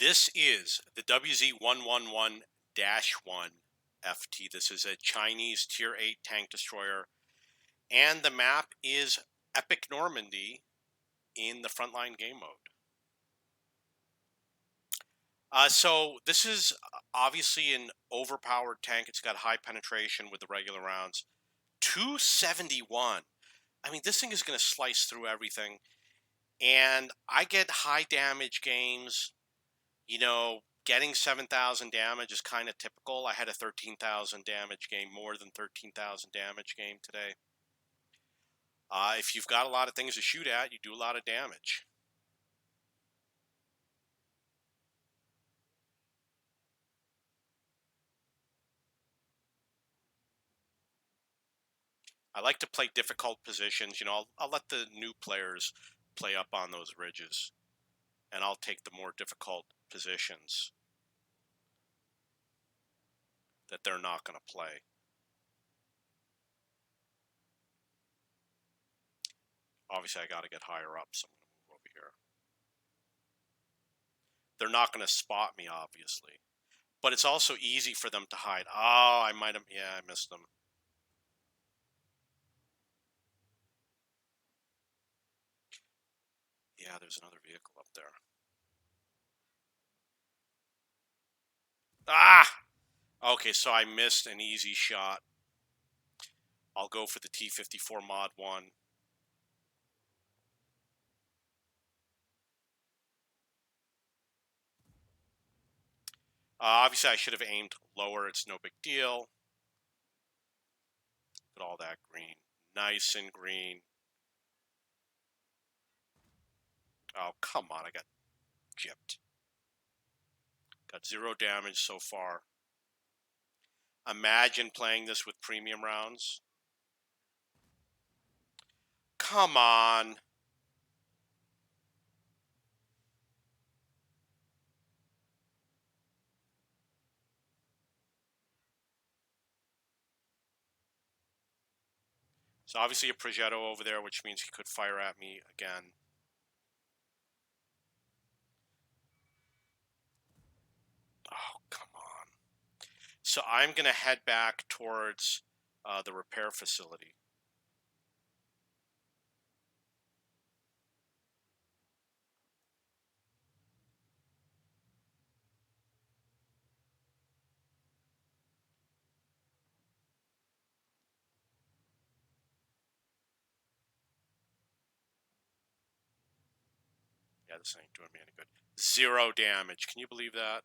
This is the WZ-111-1 FT. This is a Chinese Tier 8 tank destroyer, and the map is Epic Normandy in the frontline game mode. So this is obviously an overpowered tank. It's got high penetration with the regular rounds. 271. I mean, this thing is going to slice through everything. And I get high damage games. You know, getting 7,000 damage is kind of typical. I had a 13,000 damage game, more than 13,000 damage game today. If you've got a lot of things to shoot at, you do a lot of damage. I like to play difficult positions. You know, I'll let the new players play up on those ridges, and I'll take the more difficult positions that they're not going to play. Obviously, I got to get higher up, so I'm going to move over here. They're not going to spot me, obviously. But it's also easy for them to hide. Oh, I might have... Yeah, I missed them. Yeah, there's another vehicle up there. Ah! Okay, so I missed an easy shot. I'll go for the T-54 Mod 1. Obviously, I should have aimed lower. It's no big deal. Look at all that green. Nice and green. Oh, come on. I got gypped. Got 0 damage so far. Imagine playing this with premium rounds. Come on. So obviously a Progetto over there, which means he could fire at me again. Oh, come on. So I'm going to head back towards the repair facility. Yeah, this ain't doing me any good. 0 damage. Can you believe that?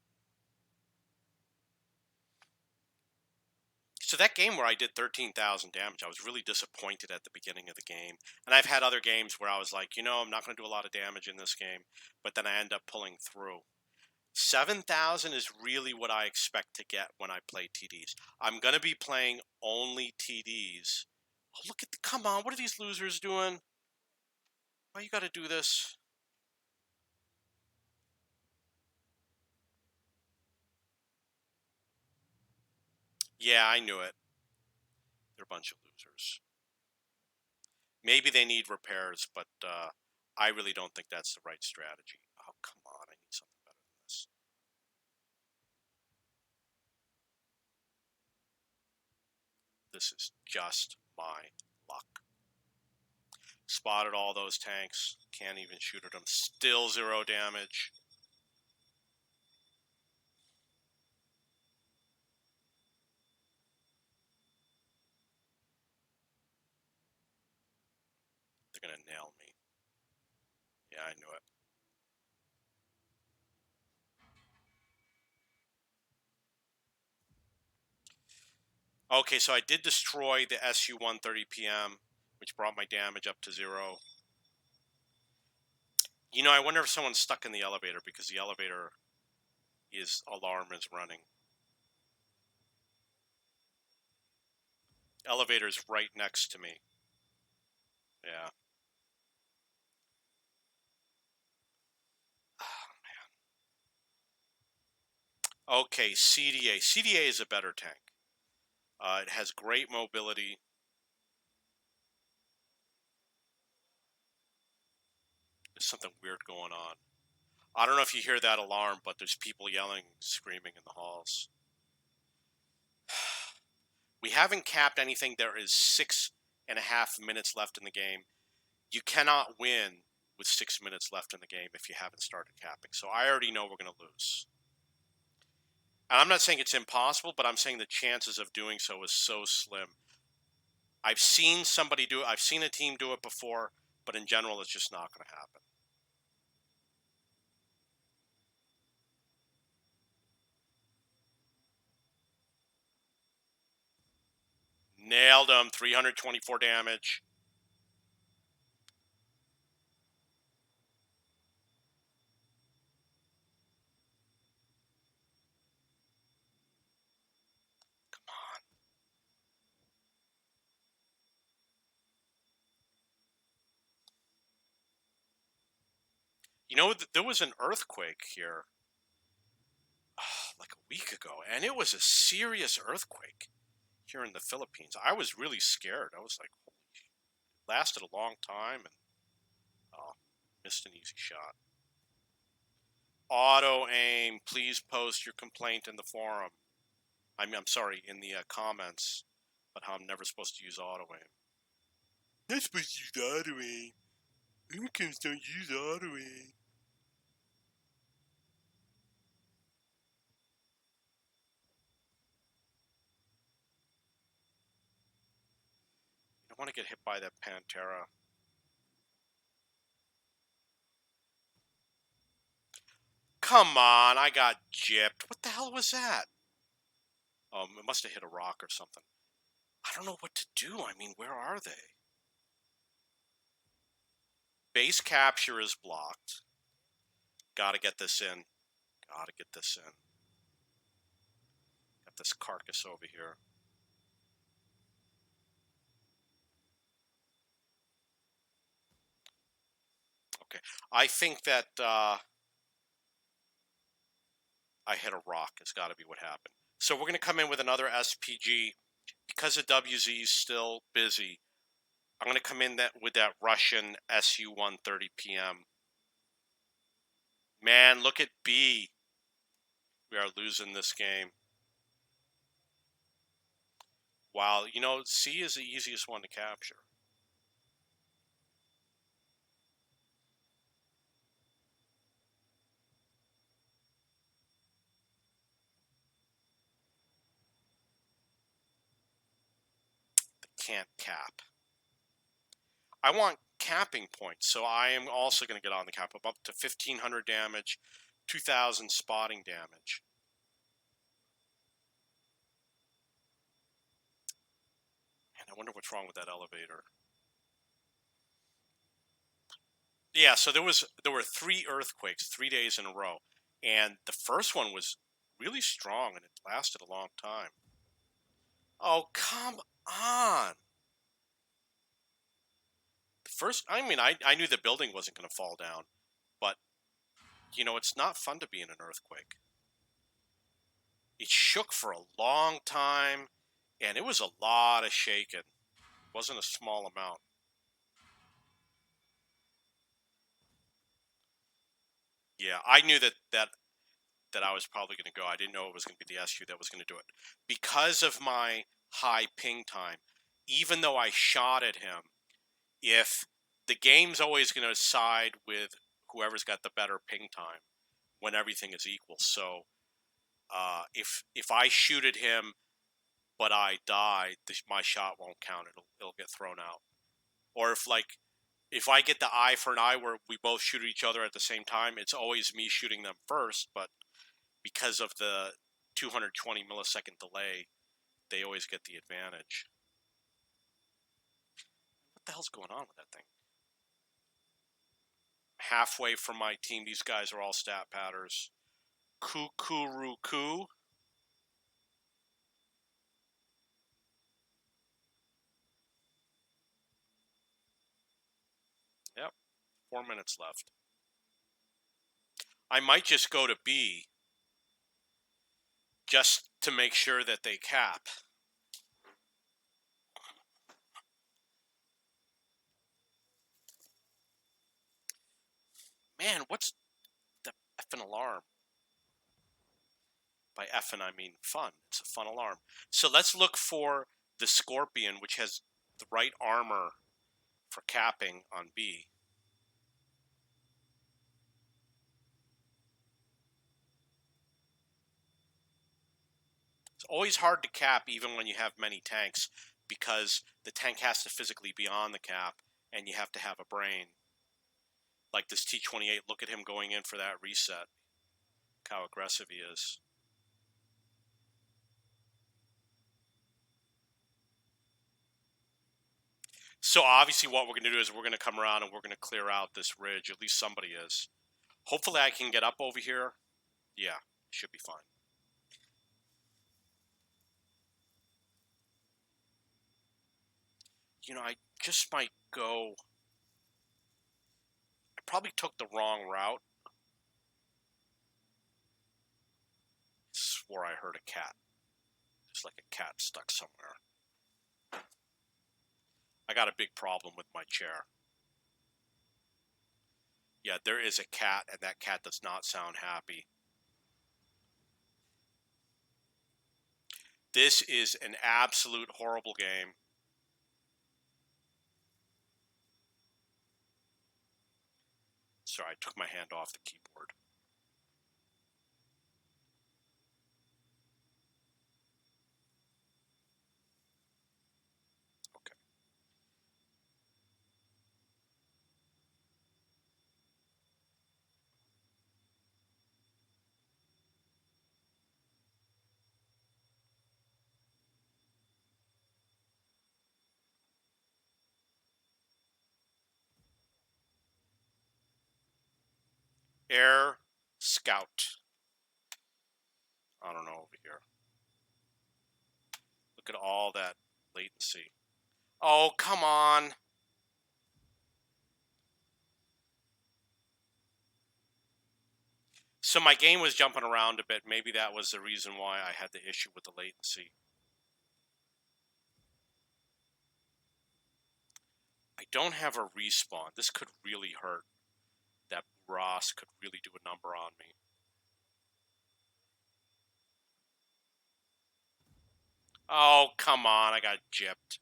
So that game where I did 13,000 damage, I was really disappointed at the beginning of the game. And I've had other games where I was like, you know, I'm not going to do a lot of damage in this game. But then I end up pulling through. 7,000 is really what I expect to get when I play TDs. I'm going to be playing only TDs. Oh, look at the... Come on, what are these losers doing? Why you got to do this? Yeah, I knew it. They're a bunch of losers. Maybe they need repairs, but I really don't think that's the right strategy. Oh, come on. I need something better than this. This is just my luck. Spotted all those tanks. Can't even shoot at them. Still 0 damage. They're going to nail me. Yeah, I knew it. Okay, so I did destroy the Su-130PM, which brought my damage up to 0. You know, I wonder if someone's stuck in the elevator because the elevator alarm is running. Elevator's right next to me. Yeah. Oh, man. Okay, CDA. CDA is a better tank. It has great mobility. There's something weird going on. I don't know if you hear that alarm, but there's people yelling, screaming in the halls. We haven't capped anything. There is 6.5 minutes left in the game. You cannot win with 6 minutes left in the game if you haven't started capping. So I already know we're going to lose. And I'm not saying it's impossible, but I'm saying the chances of doing so is so slim. I've seen somebody do it. I've seen a team do it before, but in general, it's just not going to happen. Nailed him. 324 damage. Come on. You know, there was an earthquake here like a week ago, and it was a serious earthquake here in the Philippines. I was really scared. I was like, holy, it lasted a long time, and missed an easy shot. Auto aim. Please post your complaint in the forum. I'm sorry, in the comments, about how I'm never supposed to use auto aim. Not supposed to use auto aim. Americans don't use auto aim. You don't want to get hit by that Pantera. Come on, I got gypped. What the hell was that? It must have hit a rock or something. I don't know what to do. I mean, where are they? Base capture is blocked. Gotta get this in. Gotta get this in. Got this carcass over here. Okay. I think that I hit a rock. It's got to be what happened. So we're going to come in with another SPG. Because the WZ is still busy, I'm going to come in with that Russian Su-130 PM. Man, look at B. We are losing this game. Wow, you know, C is the easiest one to capture. Can't cap. I want capping points, so I am also going to get on the cap up to 1,500 damage, 2,000 spotting damage. And I wonder what's wrong with that elevator. Yeah, so there were 3 earthquakes 3 days in a row, and the first one was really strong and it lasted a long time. Oh, come on. The first, I mean, I knew the building wasn't going to fall down, but you know, it's not fun to be in an earthquake. It shook for a long time, and it was a lot of shaking. It wasn't a small amount. Yeah, I knew that I was probably going to go. I didn't know it was going to be the SU that was going to do it. Because of my high ping time, even though I shot at him, if the game's always going to side with whoever's got the better ping time when everything is equal. So if I shoot at him but I die, my shot won't count. It'll get thrown out. Or if I get the eye for an eye where we both shoot at each other at the same time, it's always me shooting them first. But because of the 220 millisecond delay, they always get the advantage. What the hell's going on with that thing? Halfway from my team, these guys are all stat patters. Kukuruku. Yep, 4 minutes left. I might just go to B just to make sure that they cap. Man, what's the effing alarm. By effing, I mean fun. It's a fun alarm. So let's look for the Scorpion, which has the right armor for capping on B. It's always hard to cap even when you have many tanks because the tank has to physically be on the cap and you have to have a brain. Like this T-28, look at him going in for that reset. Look how aggressive he is. So obviously what we're going to do is we're going to come around and we're going to clear out this ridge. At least somebody is. Hopefully I can get up over here. Yeah, should be fine. You know, I just might go... I probably took the wrong route. Swore I heard a cat. It's like a cat stuck somewhere. I got a big problem with my chair. Yeah, there is a cat, and that cat does not sound happy. This is an absolute horrible game. Sorry, I took my hand off the keyboard. Okay. Air Scout. I don't know over here. Look at all that latency. Oh, come on. So my game was jumping around a bit. Maybe that was the reason why I had the issue with the latency. I don't have a respawn. This could really hurt. That Ross could really do a number on me. Oh, come on. I got gypped.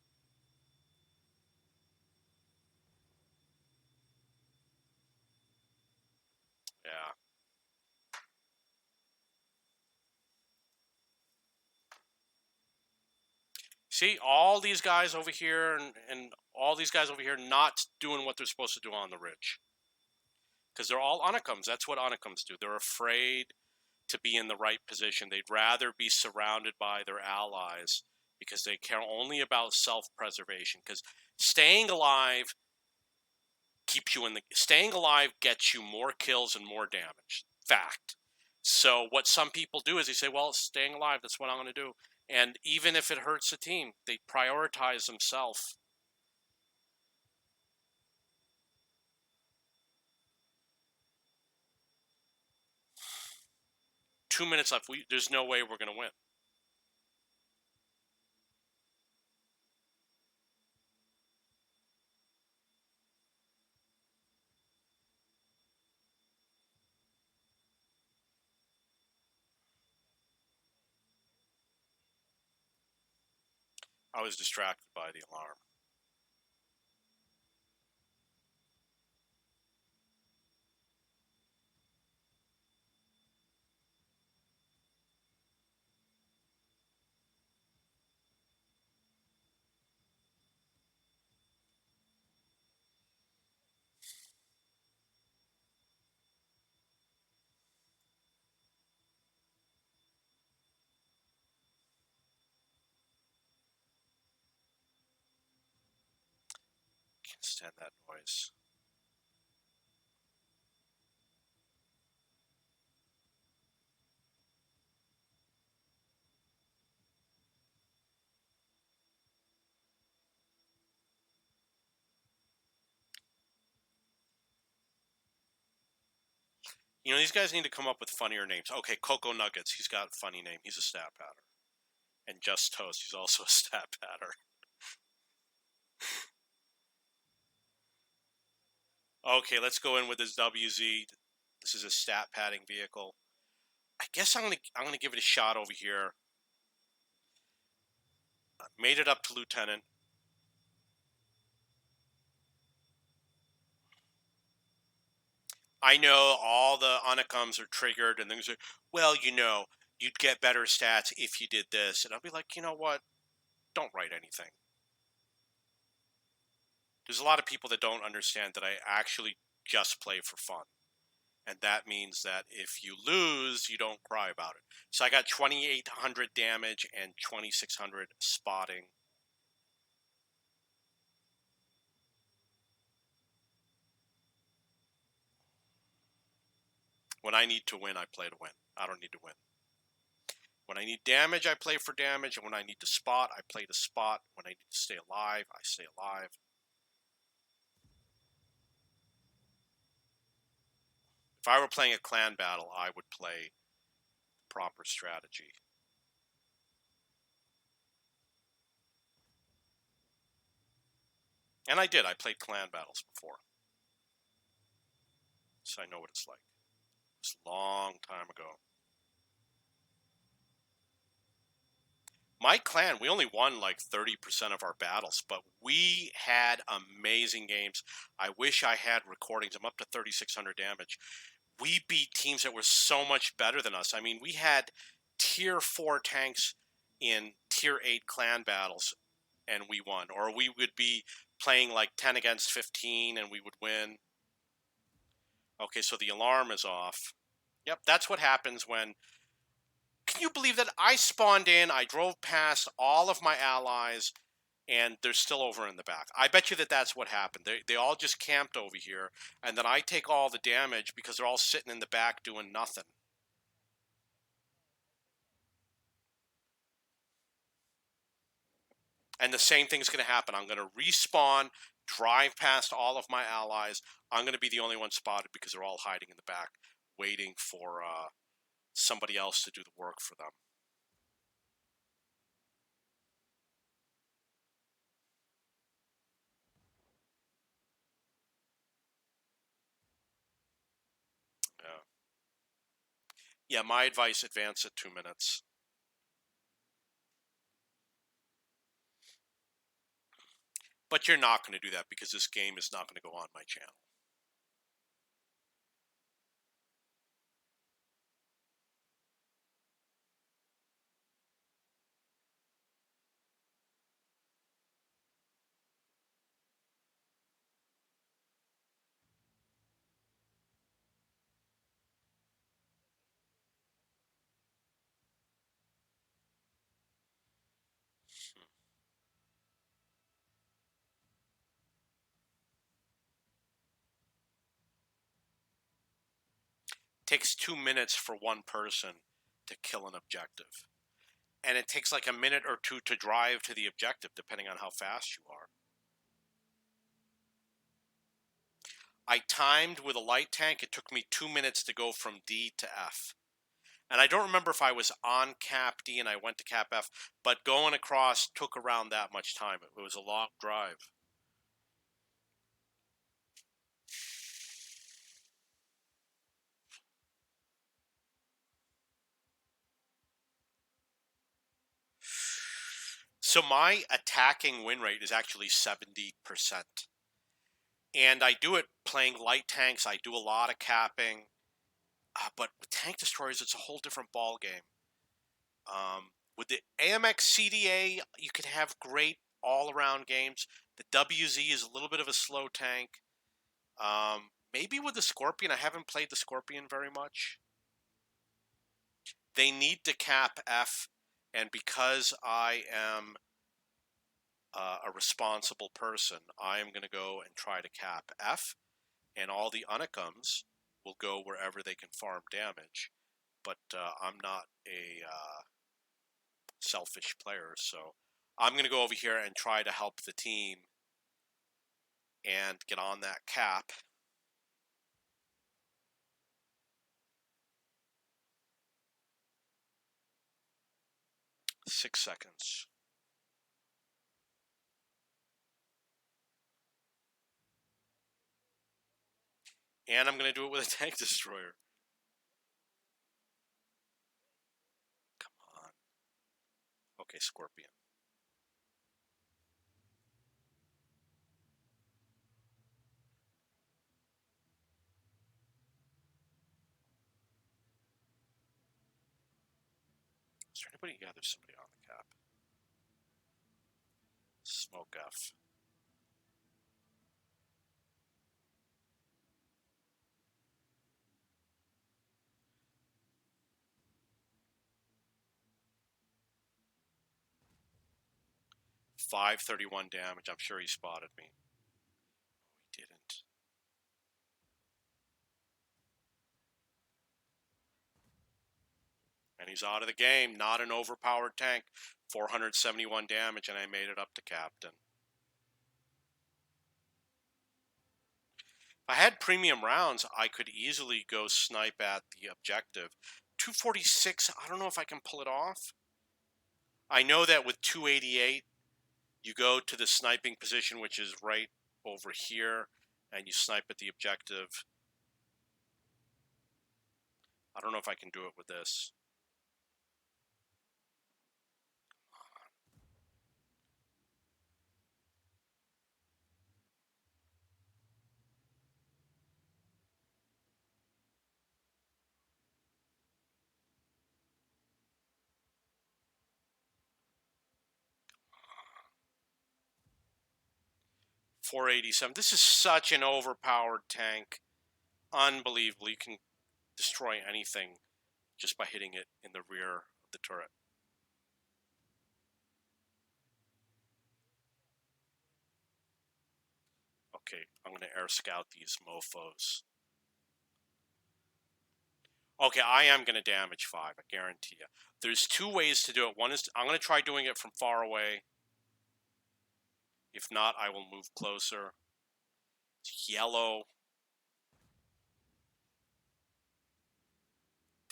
Yeah. See, all these guys over here and all these guys over here not doing what they're supposed to do on the ridge. Because they're all Unicums. That's what Unicums do. They're afraid to be in the right position. They'd rather be surrounded by their allies because they care only about self-preservation. Because staying alive keeps you in the... Staying alive gets you more kills and more damage. Fact. So what some people do is they say, well, staying alive, that's what I'm going to do. And even if it hurts the team, they prioritize themselves. Two minutes left. There's no way we're going to win. I was distracted by the alarm. Can't stand that noise. You know, these guys need to come up with funnier names. Okay, Coco Nuggets. He's got a funny name. He's a stat pattern. And Just Toast. He's also a stat pattern. Okay, let's go in with this WZ. This is a stat padding vehicle. I guess I'm gonna give it a shot over here. Made it up to lieutenant. I know all the unicums are triggered and things are, well, you'd get better stats if you did this. And I'll be like, you know what? Don't write anything. There's a lot of people that don't understand that I actually just play for fun. And that means that if you lose, you don't cry about it. So I got 2,800 damage and 2,600 spotting. When I need to win, I play to win. I don't need to win. When I need damage, I play for damage. And when I need to spot, I play to spot. When I need to stay alive, I stay alive. If I were playing a clan battle, I would play proper strategy. And I did. I played clan battles before. So I know what it's like. It's a long time ago. My clan, we only won like 30% of our battles, but we had amazing games. I wish I had recordings. I'm up to 3,600 damage. We beat teams that were so much better than us. I mean, we had tier 4 tanks in tier 8 clan battles, and we won. Or we would be playing like 10 against 15, and we would win. Okay, so the alarm is off. Yep, that's what happens when... Can you believe that I spawned in, I drove past all of my allies, and they're still over in the back? I bet you that that's what happened. They all just camped over here, and then I take all the damage because they're all sitting in the back doing nothing. And the same thing's going to happen. I'm going to respawn, drive past all of my allies. I'm going to be the only one spotted because they're all hiding in the back, waiting for somebody else to do the work for them. Yeah. Yeah, my advice, advance it 2 minutes. But you're not going to do that because this game is not going to go on my channel. Takes 2 minutes for one person to kill an objective. And it takes like a minute or two to drive to the objective, depending on how fast you are. I timed with a light tank. It took me 2 minutes to go from D to F. And I don't remember if I was on cap D and I went to cap F, but going across took around that much time. It was a long drive. So my attacking win rate is actually 70%. And I do it playing light tanks. I do a lot of capping. But with tank destroyers, it's a whole different ball game. With the AMX CDA, you can have great all-around games. The WZ is a little bit of a slow tank. Maybe with the Scorpion, I haven't played the Scorpion very much. They need to cap F, and because I am a responsible person, I am going to go and try to cap F, and all the unicums will go wherever they can farm damage. But I'm not a selfish player, so I'm going to go over here and try to help the team and get on that cap. Six seconds. And I'm going to do it with a tank destroyer. Come on. Okay, Scorpion. Is there anybody? Yeah, there's somebody on the cap. Smoke F. $531 damage. I'm sure he spotted me. No, he didn't. And he's out of the game. Not an overpowered tank. 471 damage, and I made it up to captain. If I had premium rounds, I could easily go snipe at the objective. 246, I don't know if I can pull it off. I know that with 288, you go to the sniping position, which is right over here, and you snipe at the objective. I don't know if I can do it with this. 487. This is such an overpowered tank. Unbelievable. You can destroy anything just by hitting it in the rear of the turret. Okay, I'm going to air scout these mofos. Okay, I am going to damage 5, I guarantee you. There's 2 ways to do it. One is I'm going to try doing it from far away. If not, I will move closer. It's yellow.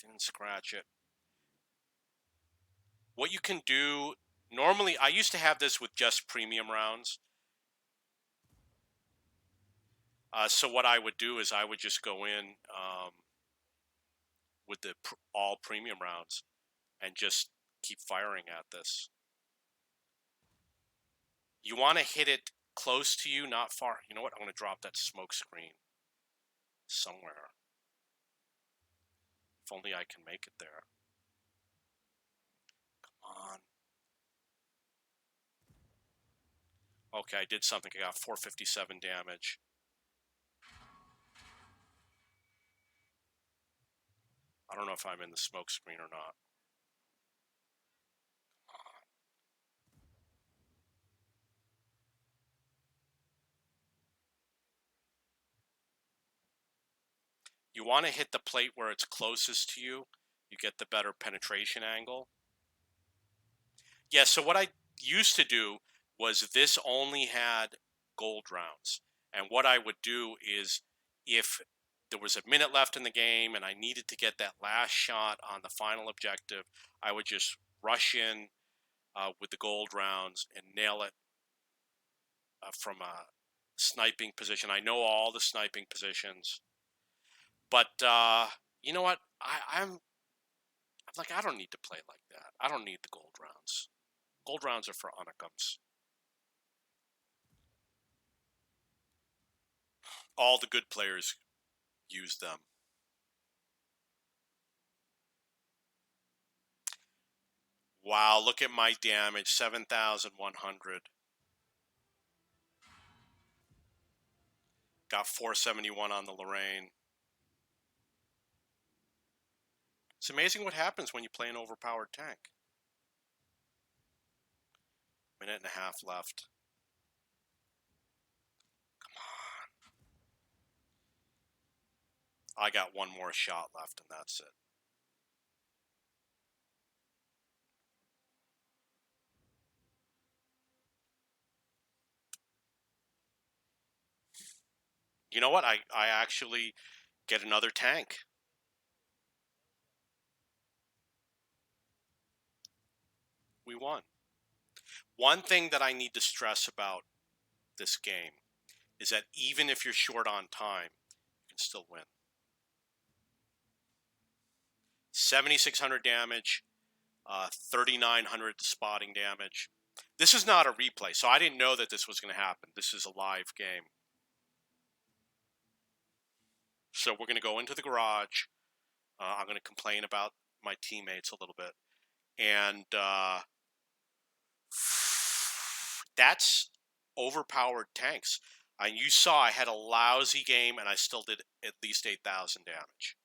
Didn't scratch it. What you can do, normally, I used to have this with just premium rounds. So what I would do is I would just go in with the all premium rounds and just keep firing at this. You want to hit it close to you, not far. You know what? I'm going to drop that smoke screen somewhere. If only I can make it there. Come on. Okay, I did something. I got 457 damage. I don't know if I'm in the smoke screen or not. You want to hit the plate where it's closest to you. You get the better penetration angle. Yeah, so what I used to do was this only had gold rounds. And what I would do is if there was a minute left in the game and I needed to get that last shot on the final objective, I would just rush in with the gold rounds and nail it from a sniping position. I know all the sniping positions. But you know what? I'm like, I don't need to play like that. I don't need the gold rounds. Gold rounds are for unikums. All the good players use them. Wow, look at my damage, 7,100. Got 471 on the Lorraine. It's amazing what happens when you play an overpowered tank. Minute and a half left. Come on. I got one more shot left, and that's it. You know what? I actually get another tank. We won. One thing that I need to stress about this game is that even if you're short on time, you can can still win. 7,600 damage, 3,900 spotting damage. This is not a replay, so I didn't know that this was going to happen. This is a live game. So we're going to go into the garage. I'm going to complain about my teammates a little bit. And that's overpowered tanks. And you saw I had a lousy game, and I still did at least 8,000 damage.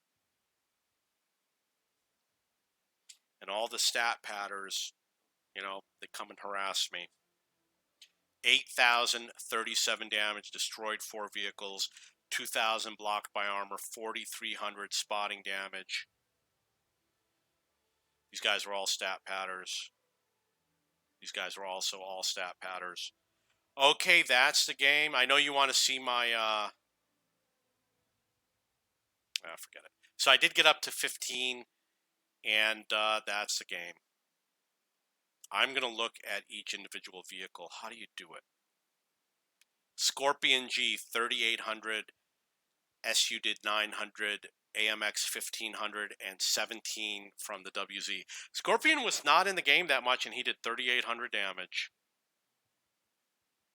And all the stat patters, you know, they come and harass me. 8,037 damage, destroyed 4 vehicles, 2,000 blocked by armor, 4,300 spotting damage. These guys are all stat patters. These guys are also all stat patters. Okay, that's the game. I know you want to see my, forget it. So I did get up to 15, and that's the game. I'm going to look at each individual vehicle. How do you do it? Scorpion G, 3,800. SU did 900. AMX 1,500 and 17 from the WZ. Scorpion was not in the game that much, and he did 3,800 damage.